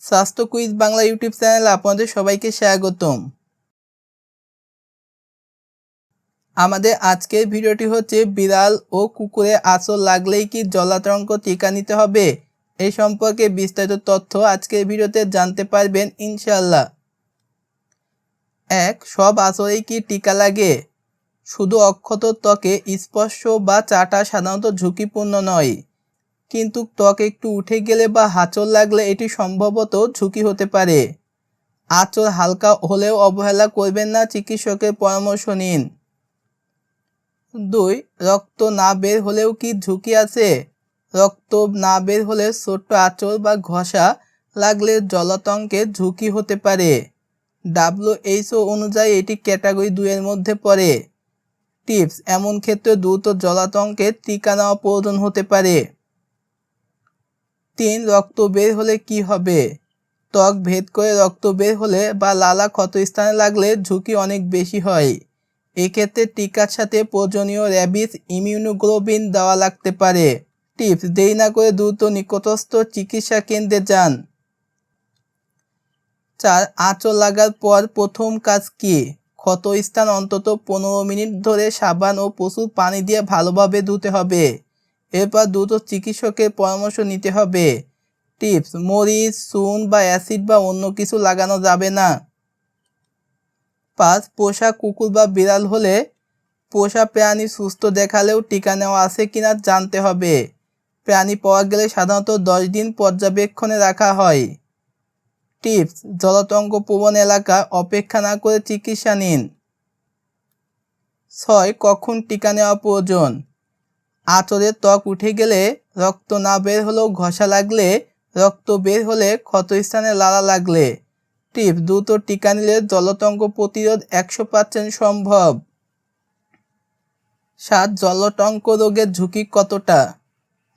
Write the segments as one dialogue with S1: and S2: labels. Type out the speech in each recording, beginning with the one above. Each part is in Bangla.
S1: স্বাস্থ্য কুইজ বাংলা ইউটিউব চ্যানেলে আপনাদের সবাইকে স্বাগতম। আমাদের আজকের ভিডিওটি হচ্ছে বিড়াল ও কুকুরে আঁচড় লাগলেই কি জলাতঙ্ক টিকা নিতে হবে, এই সম্পর্কে বিস্তারিত তথ্য আজকের ভিডিওতে জানতে পারবেন ইনশাআল্লাহ। 1. সব আঁচড়েই কি টিকা লাগে? শুধু অক্ষত ত্বকে স্পর্শ বা চাটা সাধারণত ঝুঁকিপূর্ণ নয়, কিন্তু ত্বক একটু উঠে গেলে বা হাঁচড় লাগলে এটি সম্ভবত ঝুঁকি হতে পারে। আঁচড় হালকা হলেও অবহেলা করবেন না, চিকিৎসকের পরামর্শ নিন। 2. রক্ত না বের হলেও কি ঝুঁকি আছে? রক্ত না বের হলে ছোট্ট আঁচড় বা ঘষা লাগলে জলাতঙ্কের ঝুঁকি হতে পারে। WHO অনুযায়ী এটি ক্যাটাগরি 2 এর মধ্যে পড়ে। টিপস: এমন ক্ষেত্রে দ্রুত জলাতঙ্কের টিকা নেওয়া প্রয়োজন হতে পারে। 3. রক্ত বের হলে কি হবে? ত্বক ভেদ করে রক্ত বের হলে বা লালা ক্ষতস্থানে লাগলে ঝুঁকি অনেক বেশি হয়। এক্ষেত্রে টিকার সাথে প্রয়োজনীয় র্যাবিস ইমিউনোগ্লোবিন দেওয়া লাগতে পারে। টিপস: দেরি না করে দ্রুত নিকটস্থ চিকিৎসা কেন্দ্রে যান। 4. আঁচড় লাগার পর প্রথম কাজ কি? ক্ষতস্থান অন্তত 15 মিনিট ধরে সাবান ও প্রচুর পানি দিয়ে ভালোভাবে ধুতে হবে। এরপর দ্রুত চিকিৎসকের পরামর্শ নিতে হবে। টিপস: মরিচ, চুন বা অ্যাসিড বা অন্য কিছু লাগানো যাবে না। 5. পোষা কুকুর বা বিড়াল হলে পোষা প্রাণী সুস্থ দেখালেও টিকা নেওয়া আছে কিনা জানতে হবে। প্রাণী পাওয়া গেলে সাধারণত 10 দিন পর্যবেক্ষণে রাখা হয়। টিপস: জলাতঙ্ক প্রবণ এলাকা অপেক্ষা না করে চিকিৎসা নিন। 6. কখন টিকা নেওয়া প্রয়োজন? আঁচড়ের ত্বক উঠে গেলে, রক্ত না বের হলেও ঘষা লাগলে, রক্ত বের হলে, ক্ষতস্থানে লালা লাগলে। টিপস: দ্রুত টিকা নিলে জলাতঙ্ক প্রতিরোধ 100% সম্ভব। 7. জলাতঙ্ক রোগের ঝুঁকি কতটা?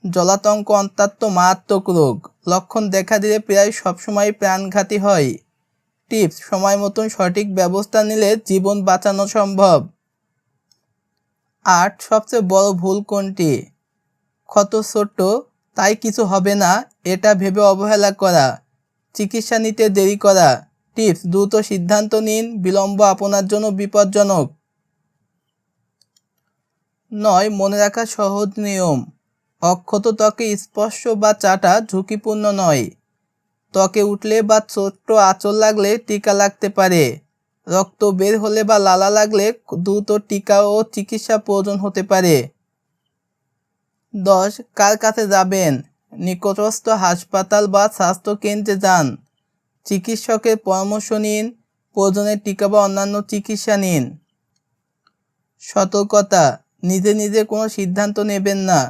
S1: জলাতঙ্ক অত্যন্ত মারাত্মক রোগ। লক্ষণ দেখা দিলে প্রায় সবসময় প্রাণঘাতী হয়। টিপস: সময় মতন সঠিক ব্যবস্থা নিলে জীবন বাঁচানো সম্ভব। 8. সবচেয়ে বড় ভুল কোনটি? ক্ষত ছোট, তাই কিছু হবে না, এটা ভেবে অবহেলা করা, চিকিৎসা নিতে দেরি করা। টিপস: দ্রুত সিদ্ধান্ত নিন, বিলম্ব আপনার জন্য বিপজ্জনক। 9. মনে রাখা সহজ নিয়ম: অক্ষত ত্বকে স্পর্শ বা চাটা ঝুঁকিপূর্ণ নয়। ত্বকে উঠলে বা ছোট্ট আঁচড় লাগলে টিকা লাগতে পারে। রক্ত বের হলে বা লালা লাগলে দ্রুত টিকা ও চিকিৎসা প্রয়োজন হতে পারে। 10. কার কাছে যাবেন? নিকটস্থ হাসপাতাল বা স্বাস্থ্য কেন্দ্রে যান। চিকিৎসকের পরামর্শ নিন, প্রয়োজনে টিকা বা অন্যান্য চিকিৎসা নিন। সতর্কতা: নিজে নিজে কোনো সিদ্ধান্ত নেবেন না।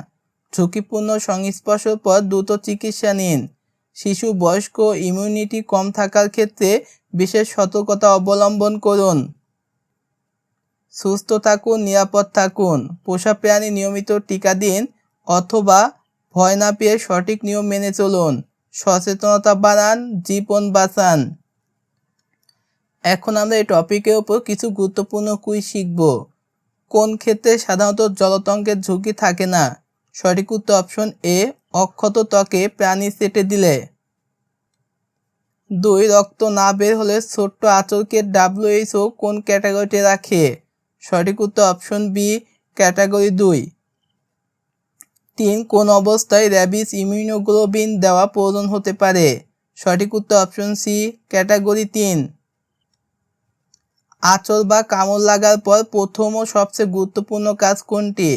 S1: ঝুঁকিপূর্ণ সংস্পর্শের পর দ্রুত চিকিৎসা নিন। শিশু, বয়স্ক ইমিউনিটি কম থাকার ক্ষেত্রে বিশেষ সতর্কতা অবলম্বন করুন। সুস্থ থাকুন, নিরাপদ থাকুন। পোষা প্রাণী নিয়মিত টিকা দিন অথবা ভয় না পেয়ে সঠিক নিয়ম মেনে চলুন। সচেতনতা বাড়ান, জীবন বাঁচান। এখন আমরা এই টপিকের উপর কিছু গুরুত্বপূর্ণ কুইজ শিখব। কোন ক্ষেত্রে সাধারণত জলাতঙ্কের ঝুঁকি থাকে না? সঠিক উত্তর অপশন এ, অক্ষত ত্বকে প্রাণী চেটে দিলে। 2. রক্ত না বের হলে ছোট্ট আঁচড়কে WHO কোন ক্যাটাগরিতে রাখে? সঠিক উত্তর অপশন বি, ক্যাটাগরি 2। 3. কোন অবস্থায় র্যাবিস ইমিউনোগ্লোবিন দেওয়া প্রয়োজন হতে পারে? সঠিক উত্তর অপশন সি, ক্যাটাগরি 3। আঁচড় বা কামড় লাগার পর প্রথম ও সবচেয়ে গুরুত্বপূর্ণ কাজ কোনটি?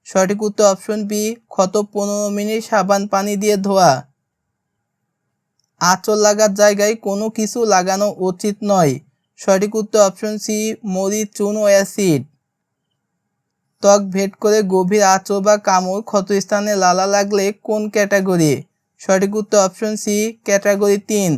S1: সঠিক উত্তর অপশন বি, ক্ষত 15 মিনিট সাবান পানি দিয়ে ধোয়া। আঁচড় লাগার জায়গায় কোনো কিছু লাগানো উচিত নয়। সঠিক উত্তর অপশন সি, মরিচ, চুন ও অ্যাসিড। ত্বক ভেদ করে গভীর আঁচড় বা কামড় ক্ষতস্থানে লালা লাগলে কোন ক্যাটাগরি? সঠিক উত্তর অপশন সি, ক্যাটাগরি 3।